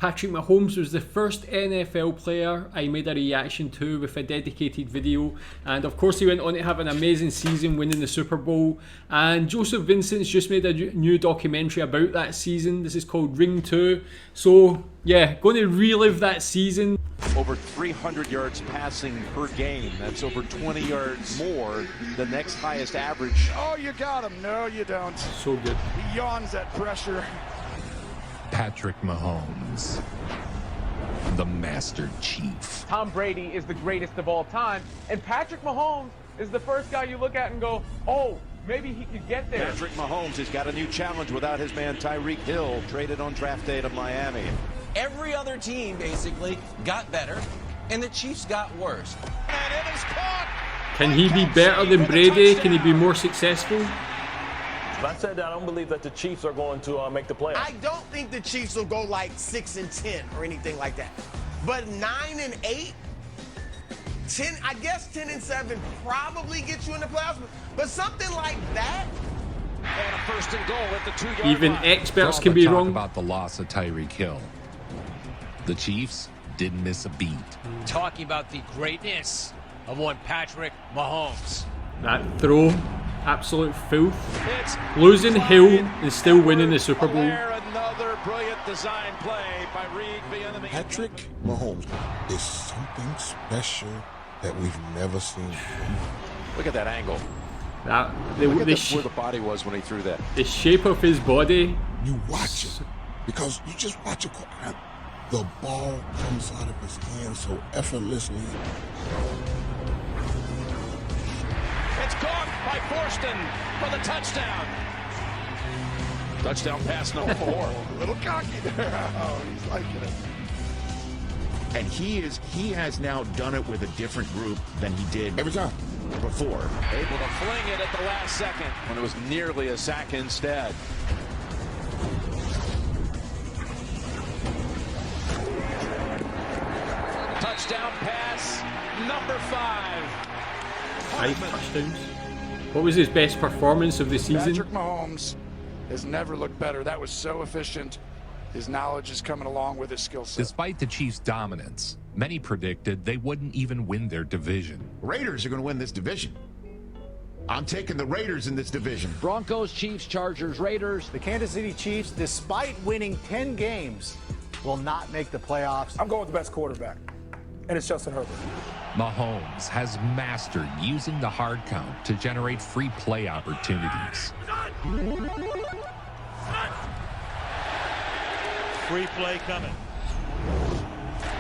Patrick Mahomes was the first NFL player I made a reaction to with a dedicated video, and of course he went on to have an amazing season, winning the Super Bowl. And Joseph Vincent's just made a new documentary about that season. This is called Ring 2. So yeah, going to relive that season. Over 300 yards passing per game. That's over 20 yards more than the next highest average. Oh, you got him. No, you don't. So good. He yawns at pressure. Patrick Mahomes, the Master Chief. Tom Brady is the greatest of all time, and Patrick Mahomes is the first guy you look at and go, oh, maybe he could get there. Patrick Mahomes has got a new challenge without his man Tyreek Hill, traded on draft day to Miami. Every other team basically got better, and the Chiefs got worse. And it is caught. Can he be better than Brady? Can he be more successful? I said that I don't believe that the Chiefs are going to make the playoffs. I don't think the Chiefs will go like 6-10 or anything like that. But 9-8, 10, I guess 10-7 probably get you in the playoffs. But something like that. And a first and goal at the 2-yard Even line. experts can be talk wrong. About the loss of Tyreek Hill, the Chiefs didn't miss a beat. Talking about the greatness of one Patrick Mahomes. That throw, absolute filth. Losing Hill and still winning the Super Bowl. Another brilliant design play by Reed via the Patrick Mahomes is something special that we've never seen. Look at that angle. That Look at where the body was when he threw that. the shape of his body. You watch it because you just watch it. The ball comes out of his hand so effortlessly. It's caught by Forston for the touchdown. Touchdown pass number 4. A little cocky there. Oh, he's liking it. And he has now done it with a different group than he did Every time. before. Able to fling it at the last second when it was nearly a sack instead. Touchdown pass number 5. 5 touchdowns. What was his best performance of the season? Patrick Mahomes has never looked better. That was so efficient. His knowledge is coming along with his skill set. Despite the Chiefs' dominance, many predicted they wouldn't even win their division. Raiders are going to win this division. I'm taking the Raiders in this division. Broncos, Chiefs, Chargers, Raiders. The Kansas City Chiefs, despite winning 10 games, will not make the playoffs. I'm going with the best quarterback, and it's Justin Herbert. Mahomes has mastered using the hard count to generate free play opportunities. Free play coming.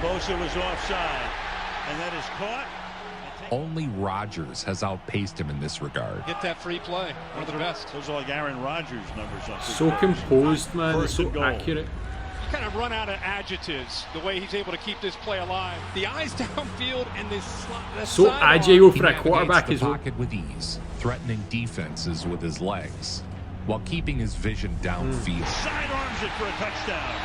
Bosa was offside, and that is caught. Only Rodgers has outpaced him in this regard. Get that free play. One of the best. Those are like Aaron Rodgers numbers. So composed, man. So accurate. You kind of run out of adjectives the way he's able to keep this play alive. The eyes downfield and this so agile for a quarterback the as well. Pocket with ease, threatening defenses with his legs, while keeping his vision downfield. Sidearms it for a touchdown.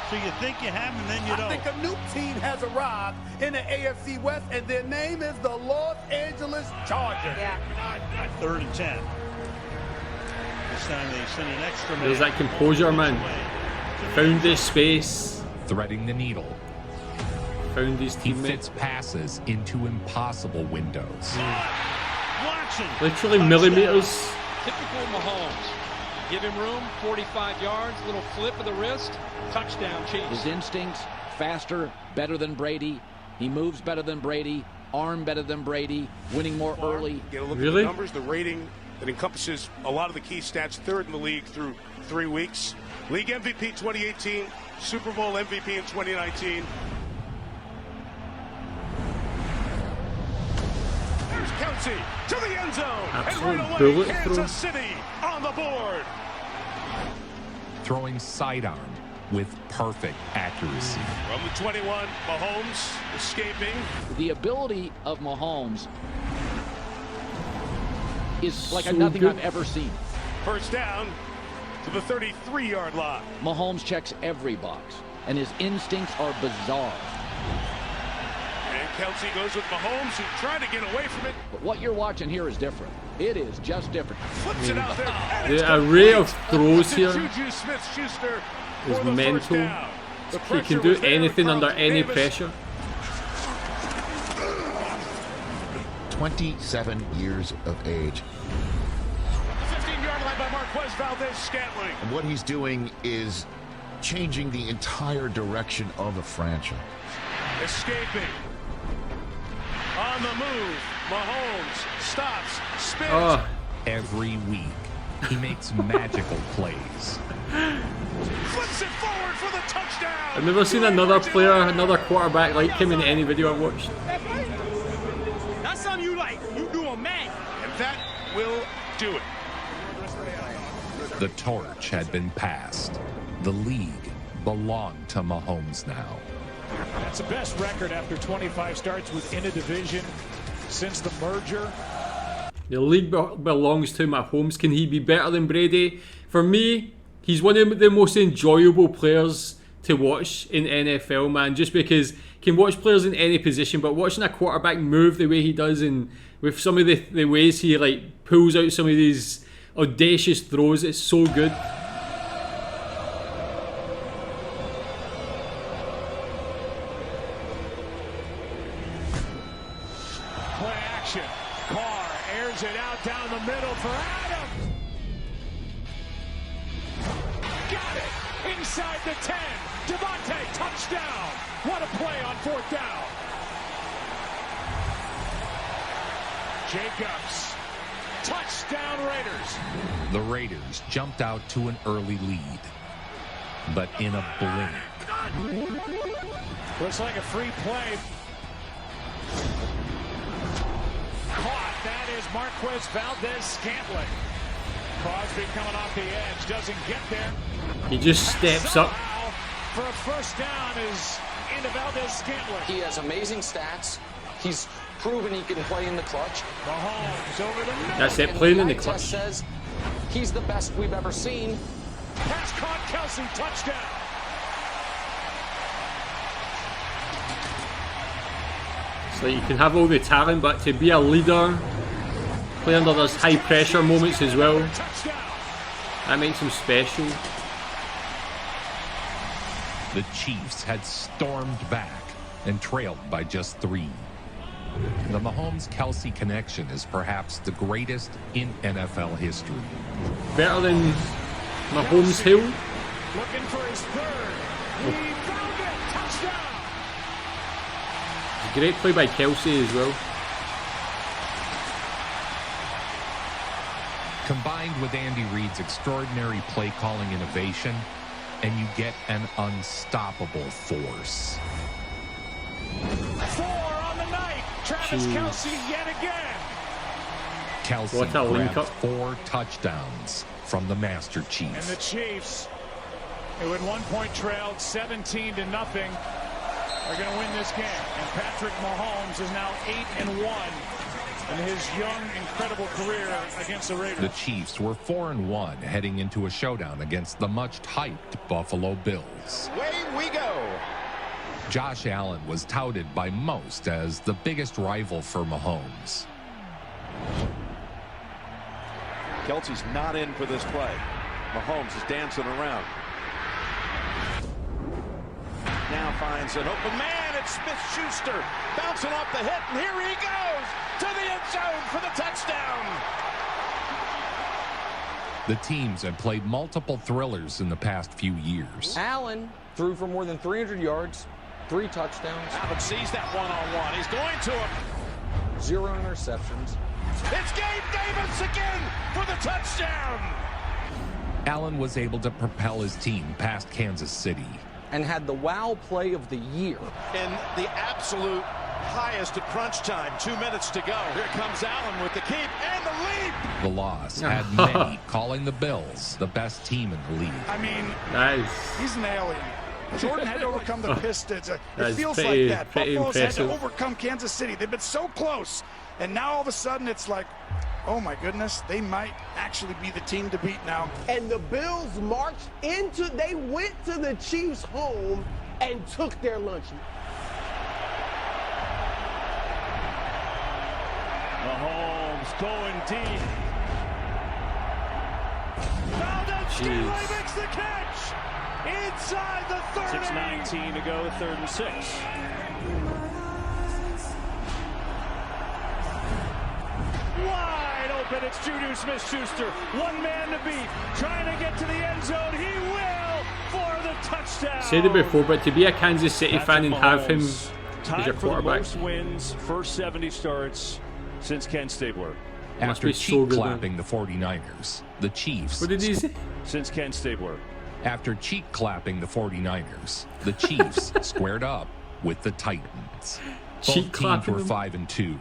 So you think you have him, and then you don't. I think a new team has arrived in the AFC West, and their name is the Los Angeles Chargers. Yeah. 3rd and 10. This time they send an extra man. There's that composure, man. Found his space. Threading the needle. Found his He teammate. fits passes into impossible windows. Watson. Literally millimeters. Typical Mahomes. Give him room, 45 yards, little flip of the wrist, touchdown Chiefs. His instincts, faster, better than Brady. He moves better than Brady, arm better than Brady, winning more early. Get a look Really? at the numbers, the rating that encompasses a lot of the key stats. 3rd in the league through 3 weeks. League MVP 2018, Super Bowl MVP in 2019. There's Kelsey to the end zone. Absolute and right bullet away, throw. Kansas City on the board. Throwing sidearm with perfect accuracy. From the 21, Mahomes escaping. The ability of Mahomes is like So nothing good. I've ever seen. First down to the 33-yard line. Mahomes checks every box, and his instincts are bizarre. And Kelsey goes with Mahomes, who tried to get away from it. But what you're watching here is different. It is just different. Flips it out there. And it's The array of complete. throws here. Juju Smith-Schuster is mental. He can do anything under any pressure. 27 years of age. 15-yard line by Marquez Valdez-Scantling. And what he's doing is changing the entire direction of the franchise. Escaping. On the move. Mahomes stops, spins. Every week, he makes magical plays. Flips it forward for the touchdown. I've never seen another player, another quarterback like him in any video I've watched. That's something you like. You do a man. And that will do it. The torch had been passed. The league belonged to Mahomes now. That's the best record after 25 starts within a division since the merger. The league belongs to Mahomes. Can he be better than Brady? For me, he's one of the most enjoyable players to watch in NFL, man. Just because you can watch players in any position, but watching a quarterback move the way he does, and with some of the ways he like pulls out some of these audacious throws, it's so good. Play action. Carr airs it out down the middle for Adams. Got it. Inside the 10. Devontae, touchdown. What a play on 4th down. Jacobs. Touchdown Raiders. The Raiders jumped out to an early lead, but in a blink. Looks like a free play. Caught. That is Marquez Valdez-Scantling. Crosby coming off the edge. Doesn't get there. He just steps up. For a first down is into Valdez-Scantling. He has amazing stats. He's proven he can play in the clutch. Mahomes over the middle. That's it, playing in the clutch. Says he's the best we've ever seen. Pass caught, Kelsey, touchdown. So you can have all the talent, but to be a leader, play under those high pressure moments as well, that makes him special. The Chiefs had stormed back and trailed by just 3. The Mahomes-Kelsey connection is perhaps the greatest in NFL history. Better than Mahomes Hill. Looking for his 3rd. He found it. Touchdown. Great play by Kelsey as well. Combined with Andy Reid's extraordinary play calling innovation, and you get an unstoppable force. 4 on the night. Travis Kelsey yet again. Kelsey grabbed 4 touchdowns from the Master Chief. And the Chiefs, who at one point trailed 17-0, are going to win this game. And Patrick Mahomes is now 8-1 in his young, incredible career against the Raiders. The Chiefs were 4-1 heading into a showdown against the much-hyped Buffalo Bills. Away we go. Josh Allen was touted by most as the biggest rival for Mahomes. Kelsey's not in for this play. Mahomes is dancing around. Now finds an open man. It's Smith-Schuster bouncing off the hit, and here he goes to the end zone for the touchdown. The teams have played multiple thrillers in the past few years. Allen threw for more than 300 yards, 3 touchdowns. Allen sees that one-on-one. He's going to him. 0 interceptions. It's Gabe Davis again for the touchdown. Allen was able to propel his team past Kansas City. And had the wow play of the year. In the absolute highest at crunch time. 2 minutes to go. Here comes Allen with the keep and the lead. The loss had many calling the Bills the best team in the league. I mean, nice. He's an alien. Jordan had to overcome the Pistons. It feels pretty, like that. Buffalo's had to overcome Kansas City. They've been so close. And now all of a sudden it's like, oh my goodness, they might actually be the team to beat now. And the Bills they went to the Chiefs' home and took their lunch. Mahomes going deep. Valdez-Scantling makes the catch. inside the 30. 6:19 to go, 3rd and 6. Wide open, it's Juju Smith-Schuster. One man to beat, trying to get to the end zone. He will for the touchdown. Said it before, but to be a Kansas City fan and have him as your Tied for the quarterback, most wins, first 70 starts since Ken Stabler. After be so cheek good, clapping the 49ers, the Chiefs. what did he say? Since Ken Stabler. After cheek clapping the 49ers, the Chiefs squared up with the Titans. Both Cheek teams clapping were them? 5-2,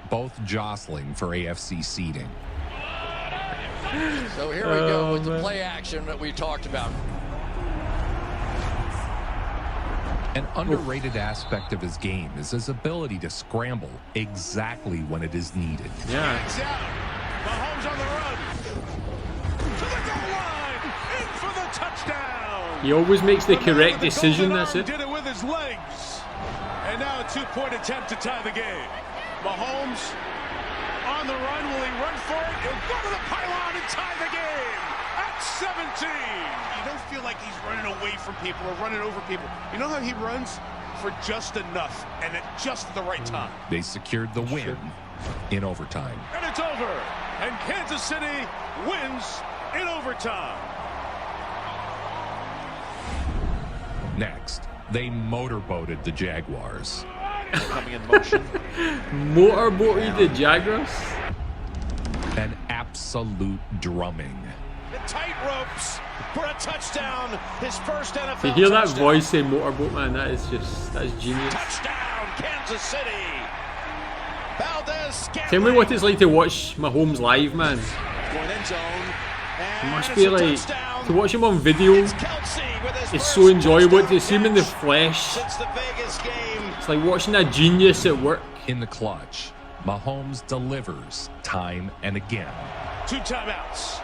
both jostling for AFC seeding. So here we go with the play action that we talked about. An underrated aspect of his game is his ability to scramble exactly when it is needed. Yeah. Mahomes on the run. To the goal line. In for the touchdown. He always makes the correct decision. That's it. Did it with his legs. And now a 2-point attempt to tie the game. Mahomes on the run. Will he run for it? He'll go to the pylon and tie the game at 17. You don't feel like he's running away from people or running over people. You know how he runs? For just enough and at just the right time. They secured the win in overtime. And it's over. And Kansas City wins in overtime. Next, they motorboated the Jaguars. Coming in motion. Motorboated the Jaguars. An absolute drumming. The tight ropes for a touchdown. His first NFL To hear that touchdown. voice say motorboat, man, that's genius. Touchdown, Kansas City. Valdez. Tell me what it's like to watch Mahomes live, man. Going end zone. It must be like, to watch him on video, it's so enjoyable. To see him in the flesh, it's like watching a genius at work. In the clutch, Mahomes delivers time and again. 2 timeouts.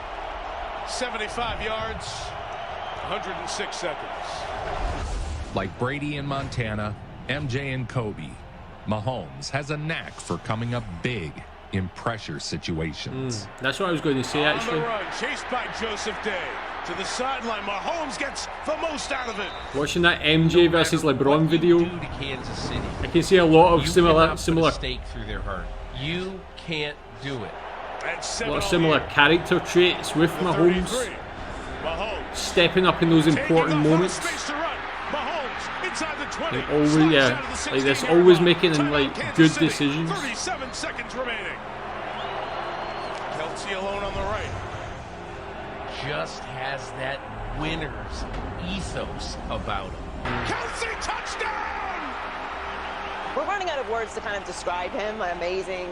75 yards. 106 seconds. Like Brady in Montana, MJ and Kobe, Mahomes has a knack for coming up big in pressure situations. That's what I was going to say, actually. On the run, chased by Joseph Day. To the sideline, Mahomes gets the most out of it. Watching that MJ versus LeBron video, Kansas City, I can see a lot of you similar cannot put a stake through their heart. You can't do it. a lot of similar character traits with Mahomes. Stepping up in those important moments. And always, like this, always making like good decisions. 37 seconds remaining. Kelsey alone on the right. Just has that winner's ethos about him. Kelsey, touchdown! We're running out of words to kind of describe him. Amazing,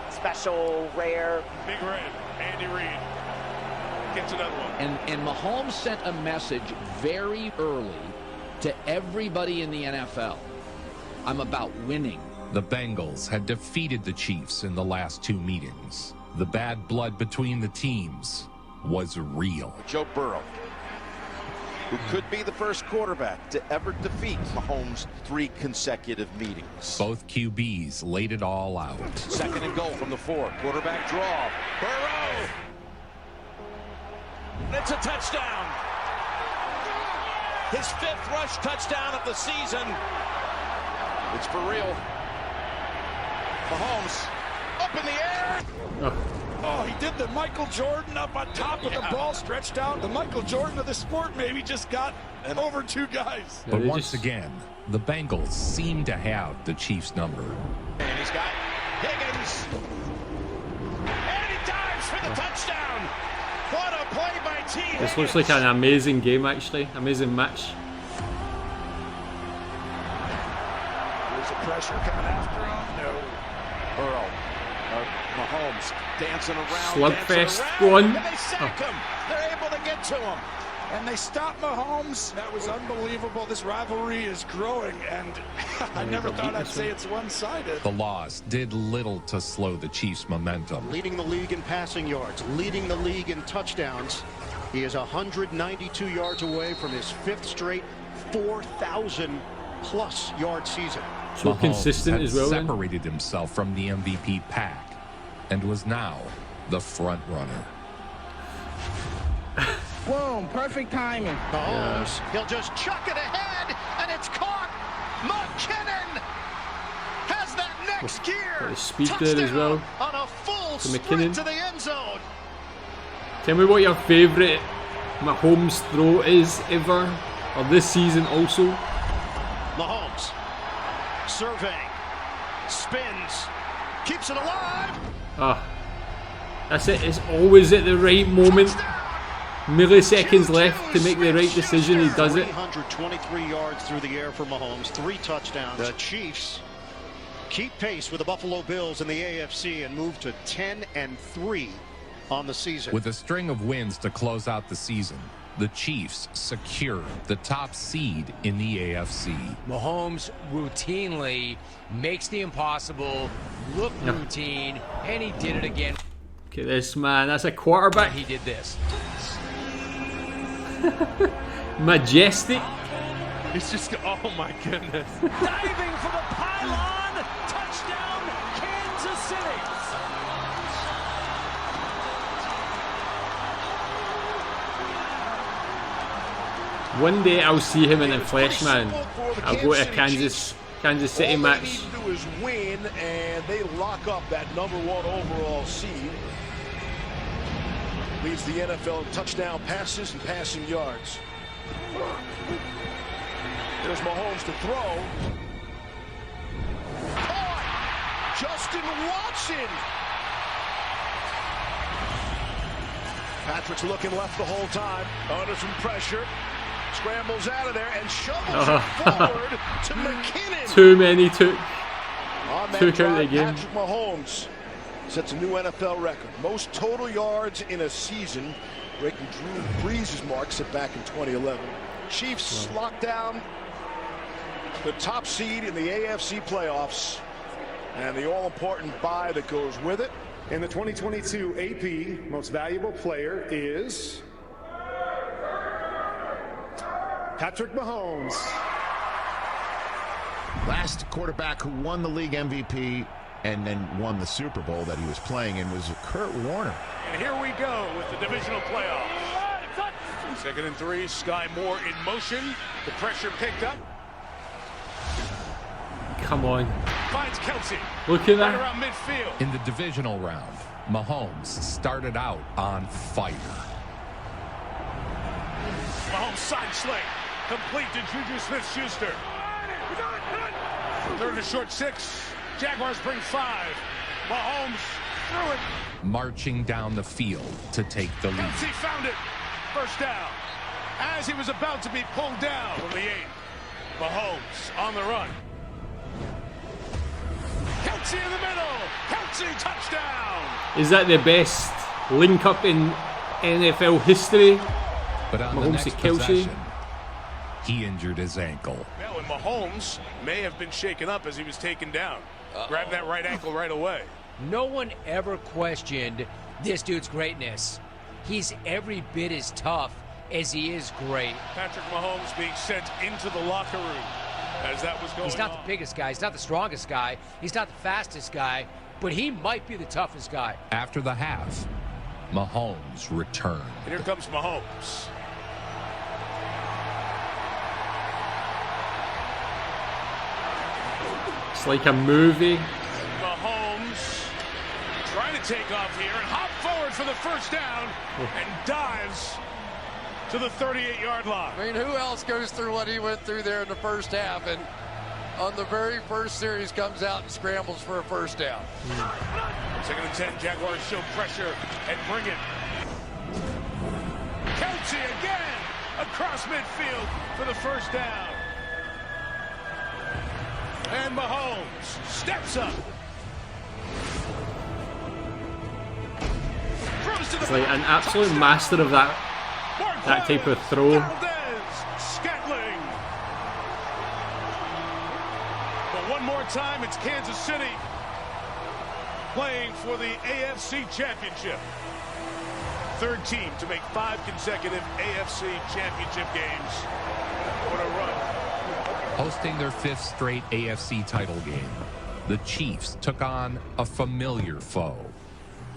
special, rare. Big Red, Andy Reid gets another one. And Mahomes sent a message very early to everybody in the NFL. I'm about winning. The Bengals had defeated the Chiefs in the last 2 meetings. The bad blood between the teams was real. Joe Burrow, who could be the first quarterback to ever defeat Mahomes 3 consecutive meetings. Both QBs laid it all out. 2nd and goal from the 4. Quarterback draw. Burrow. It's a touchdown. His 5th rush touchdown of the season. It's for real. Mahomes up in the air. Oh, he did the Michael Jordan up on top of the ball, stretched out. The Michael Jordan of the sport maybe just got over 2 guys. But once again, the Bengals seem to have the Chiefs' number. And he's got Higgins. And he dives for the touchdown. What a play by T. This looks like an amazing game, actually. Amazing match. There's a pressure coming after him. No. Burrow. Mahomes dancing around. Slugfest going. And they sack him. They're able to get to him. And they stopped Mahomes. That was unbelievable. This rivalry is growing, and I never thought I'd say it's one-sided. The loss did little to slow the Chiefs' momentum. Leading the league in passing yards, leading the league in touchdowns. He is 192 yards away from his 5th straight 4,000-plus yard season. So Mahomes consistent had as well. separated himself from the MVP pack and was now the front runner. Boom, perfect timing. Mahomes, he'll just chuck it ahead, and it's caught. McKinnon has that next gear. Got the speed there as well. On a full to sprint McKinnon. to the end zone. Tell me what your favourite Mahomes throw is ever, or this season also. Mahomes surveying, spins, keeps it alive. That's it. It's always at the right moment. Milliseconds left to make the right decision. He does it. 323 yards through the air for Mahomes, 3 touchdowns. The Chiefs keep pace with the Buffalo Bills in the AFC and move to 10-3 on the season. With a string of wins to close out the season, the Chiefs secure the top seed in the AFC. Mahomes routinely makes the impossible look routine, and he did it again. Look at this, man. That's a quarterback. He did this. Majestic. It's just, oh my goodness. Diving for the pylon. Touchdown, Kansas City. One day I'll see him in the flesh, man. I'll go to a Kansas City match. All they need to do is win, and they lock up that #1 overall seed. Leads the NFL in touchdown passes and passing yards. There's Mahomes to throw. Caught! Justin Watson! Patrick's looking left the whole time. Under some pressure. Scrambles out of there and shovels it forward to McKinnon. Too many took On that out drive, the game. Patrick Mahomes sets a new NFL record. Most total yards in a season, breaking Drew Brees' mark set back in 2011. Chiefs lock down the top seed in the AFC playoffs and the all-important bye that goes with it. And the 2022 AP Most Valuable Player is Patrick Mahomes. Last quarterback who won the league MVP and then won the Super Bowl that he was playing in was Kurt Warner. And here we go with the divisional playoffs. 2nd and 3, Sky Moore in motion. The pressure picked up. Come on. Finds Kelsey. Look at Right that. around midfield. In the divisional round, Mahomes started out on fire. Mahomes side sling. Complete to Juju Smith-Schuster. 3rd and short 6. Jaguars bring 5. Mahomes threw it. Marching down the field to take the lead. Kelsey found it. First down. As he was about to be pulled down from the 8. Mahomes on the run. Kelsey in the middle. Kelsey touchdown. Is that the best link up in NFL history? But on the Mahomes to next Kelsey. possession, he injured his ankle. Now, and Mahomes may have been shaken up as he was taken down. Grabbed that right ankle right away. No one ever questioned this dude's greatness. He's every bit as tough as he is great. Patrick Mahomes being sent into the locker room as that was going on. He's not the biggest guy. He's not the strongest guy. He's not the fastest guy. But he might be the toughest guy. After the half, Mahomes returned. And here comes Mahomes. It's like a movie. Mahomes trying to take off here and hop forward for the first down and dives to the 38-yard line. I mean, who else goes through what he went through there in the first half and on the very first series comes out and scrambles for a first down? 2nd and 10, Jaguars show pressure and bring it. Kelsey again across midfield for the first down. And Mahomes steps up. He's like an absolute master of that type of throw. Scatling. But one more time, it's Kansas City playing for the AFC Championship. 3rd team to make 5 consecutive AFC Championship games. What a run. Hosting their 5th straight AFC title game, the Chiefs took on a familiar foe.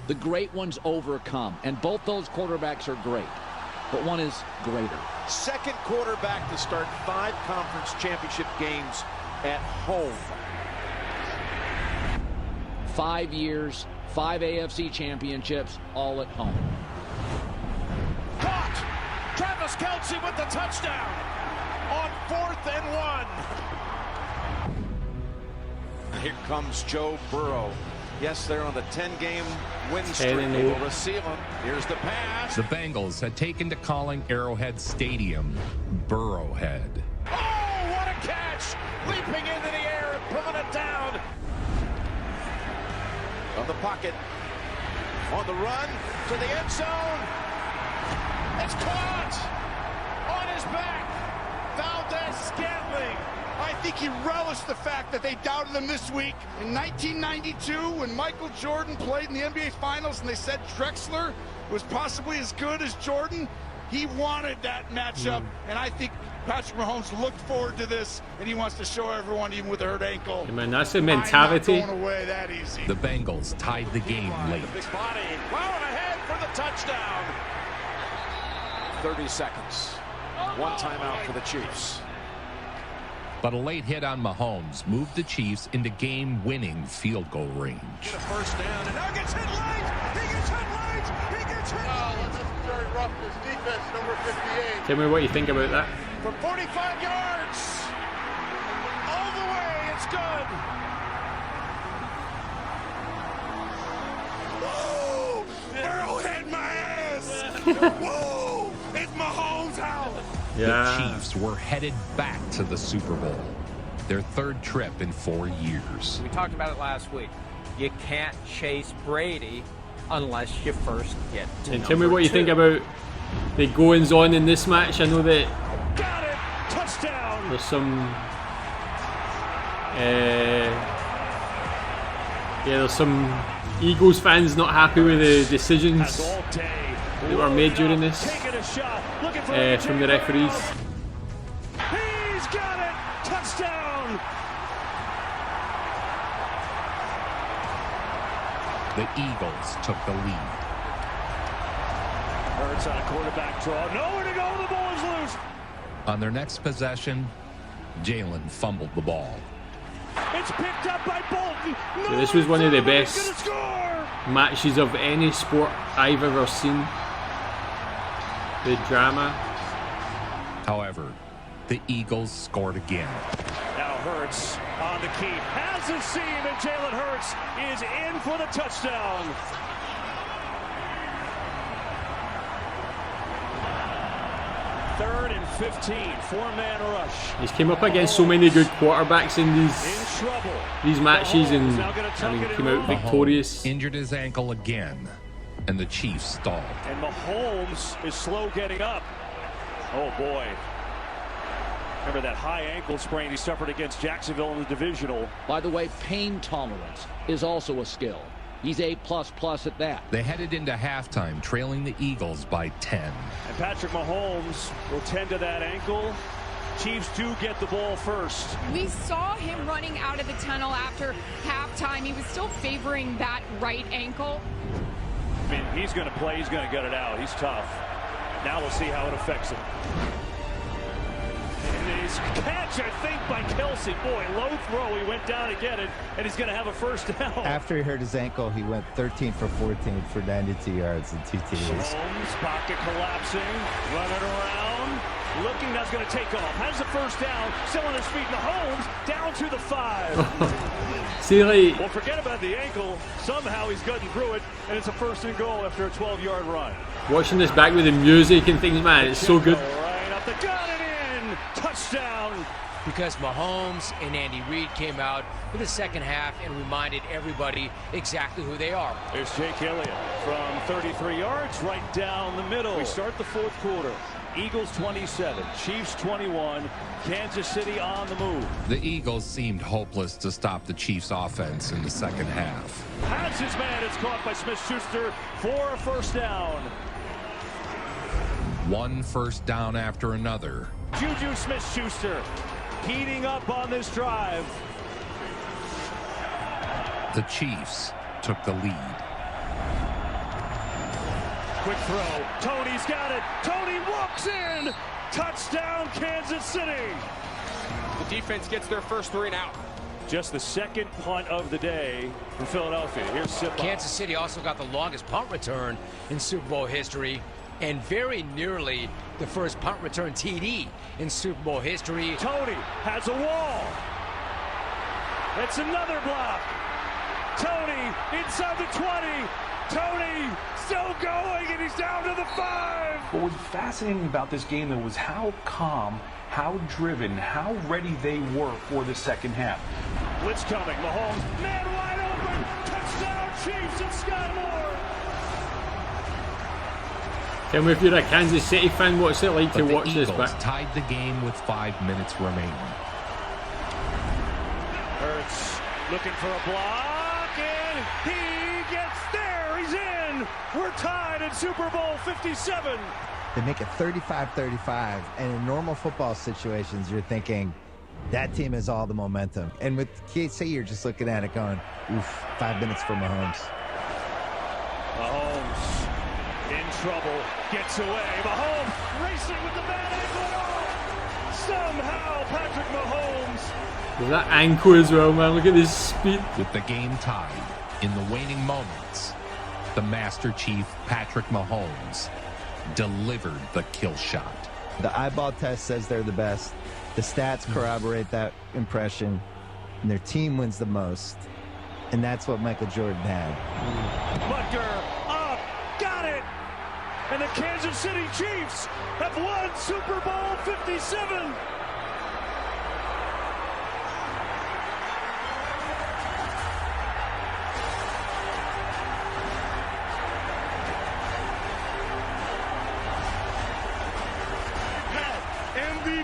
The great ones overcome, and both those quarterbacks are great. but one is greater. Second quarterback to start 5 conference championship games at home. 5 years, 5 AFC championships, all at home. Caught! Travis Kelce with the touchdown on 4th and 1. Here comes Joe Burrow. Yes, they're on the 10-game win streak. They will receive him. Here's the pass. The Bengals had taken to calling Arrowhead Stadium Burrowhead. Oh, what a catch! Leaping into the air and pulling it down. On the pocket. On the run to the end zone. It's caught! On his back. Valdez-Scantling. I think he relished the fact that they doubted him this week. In 1992, when Michael Jordan played in the NBA Finals and they said Drexler was possibly as good as Jordan, he wanted that matchup. And I think Patrick Mahomes looked forward to this, and he wants to show everyone, even with a hurt ankle. Yeah, man, that's the mentality. I'm not going away that easy. The Bengals tied the game late. Big body. Plowing ahead for the touchdown. 30 seconds. One timeout for the Chiefs. But a late hit on Mahomes moved the Chiefs into game-winning field goal range. Get a first down, and now gets hit late. He gets hit late. He gets hit. Unnecessary roughness defense, number 58. Tell me what you think about that. From 45 yards. All the way. It's good. Whoa! Burrow hit my ass. Whoa! It's Mahomes' house. The Chiefs were headed back to the Super Bowl, their 3rd trip in 4 years. We talked about it last week. You can't chase Brady unless you first get to And tell me what you think about the goings on in this match. I know that got it. Touchdown. There's some Eagles fans not happy with the decisions that were made during this from the referees. He's got it. Touchdown. The Eagles took the lead. Hurts on a quarterback draw. Nowhere to go. The ball is loose. On their next possession, Jalen fumbled the ball. It's picked up by Bolton. So this was one of the best matches of any sport I've ever seen. The drama. However, the Eagles scored again. Now Hurts on the keep. Has a seam, and Jalen Hurts is in for the touchdown. Third and 15, 4-man rush. He's came up against so many good quarterbacks in these matches and came out victorious. Mahomes injured his ankle again, and the Chiefs stalled. And Mahomes is slow getting up. Oh boy. Remember that high ankle sprain he suffered against Jacksonville in the divisional. By the way, pain tolerance is also a skill. He's A++ at that. They headed into halftime trailing the Eagles by 10. And Patrick Mahomes will tend to that ankle. Chiefs do get the ball first. We saw him running out of the tunnel after halftime. He was still favoring that right ankle. I mean, he's going to play. He's going to get it out. He's tough. Now we'll see how it affects him. And his catch, I think, by Kelce. Boy, low throw. He went down to get it, and he's going to have a first down. After he hurt his ankle, he went 13 for 14 for 92 yards and 2 TDs. Mahomes, pocket collapsing, running around, looking, now he's going to take off. Has the first down, still on his feet. Mahomes down to the 5. See, like, well, forget about the ankle. Somehow he's gotten through it, and it's a 1st and goal after a 12-yard run. Watching this back with the music and things, man, it's so good. Right up the gun and in. Touchdown. Because Mahomes and Andy Reid came out for the second half and reminded everybody exactly who they are. There's Jake Elliott from 33 yards right down the middle. We start the 4th quarter. Eagles 27, Chiefs 21, Kansas City on the move. The Eagles seemed hopeless to stop the Chiefs' offense in the second half. Has his man. It's caught by Smith-Schuster for a first down. One first down after another. Juju Smith-Schuster heating up on this drive. The Chiefs took the lead. Quick throw. Tony's got it. Tony walks in. Touchdown, Kansas City. The defense gets their first 3 and out. Just the second punt of the day for Philadelphia. Here's Sip. Kansas City also got the longest punt return in Super Bowl history, and very nearly the first punt return TD in Super Bowl history. Tony has a wall. It's another block. Tony inside the 20. Tony still going, and he's down to the 5. What was fascinating about this game, though, was how calm, how driven, how ready they were for the second half. Blitz coming. Mahomes, man wide open. Touchdown, Chiefs, and Scott Moore. Tell me if you're a Kansas City fan, what's it like to watch this Eagles back? tied the game with 5 minutes remaining. Hurts looking for a block, and he gets there. He's in. We're tied in Super Bowl 57. They make it 35-35, and in normal football situations, you're thinking that team has all the momentum. And with KC, you're just looking at it going, oof, 5 minutes for Mahomes. Mahomes in trouble, gets away. Mahomes racing with the bad ankle off. Somehow Patrick Mahomes. With that ankle as well, man. Look at his speed. With the game tied in the waning moments, the Master Chief Patrick Mahomes delivered the kill shot. The eyeball test says they're the best. The stats corroborate that impression, and their team wins the most. And that's what Michael Jordan had. Butker up, got it! And the Kansas City Chiefs have won Super Bowl 57.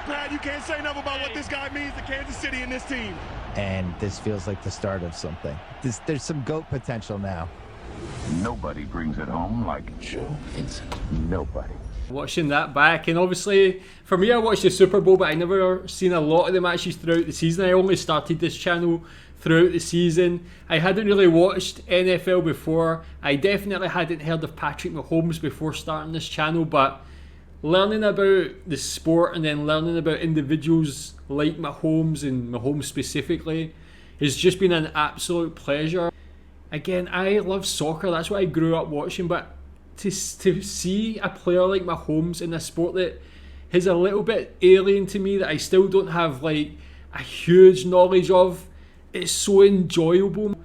Pat, you can't say enough about what this guy means to Kansas City and this team. And this feels like the start of something. There's some GOAT potential now. Nobody brings it home like Joe Vincent. Nobody. Watching that back, and obviously for me, I watched the Super Bowl, but I never seen a lot of the matches throughout the season. I only started this channel throughout the season. I hadn't really watched NFL before. I definitely hadn't heard of Patrick Mahomes before starting this channel, but learning about the sport and then learning about individuals like Mahomes and Mahomes specifically has just been an absolute pleasure. Again, I love soccer, that's what I grew up watching, but to see a player like Mahomes in a sport that is a little bit alien to me, that I still don't have like a huge knowledge of, it's so enjoyable.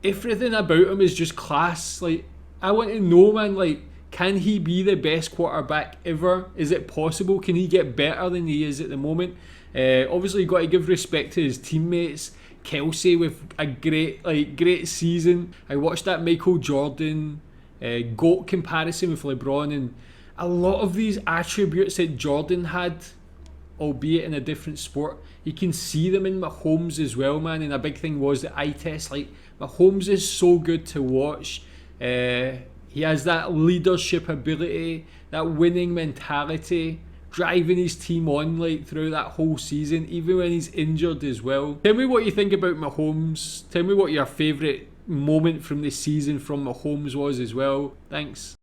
Everything about him is just class. Like, I want to know, man, like, can he be the best quarterback ever? Is it possible? Can he get better than he is at the moment? Obviously, you've got to give respect to his teammates. Kelsey with a great season. I watched that Michael Jordan GOAT comparison with LeBron, and a lot of these attributes that Jordan had, albeit in a different sport, you can see them in Mahomes as well, man. And a big thing was the eye test. Like, Mahomes is so good to watch. He has that leadership ability, that winning mentality, driving his team on like through that whole season, even when he's injured as well. Tell me what you think about Mahomes. Tell me what your favourite moment from this season from Mahomes was as well. Thanks.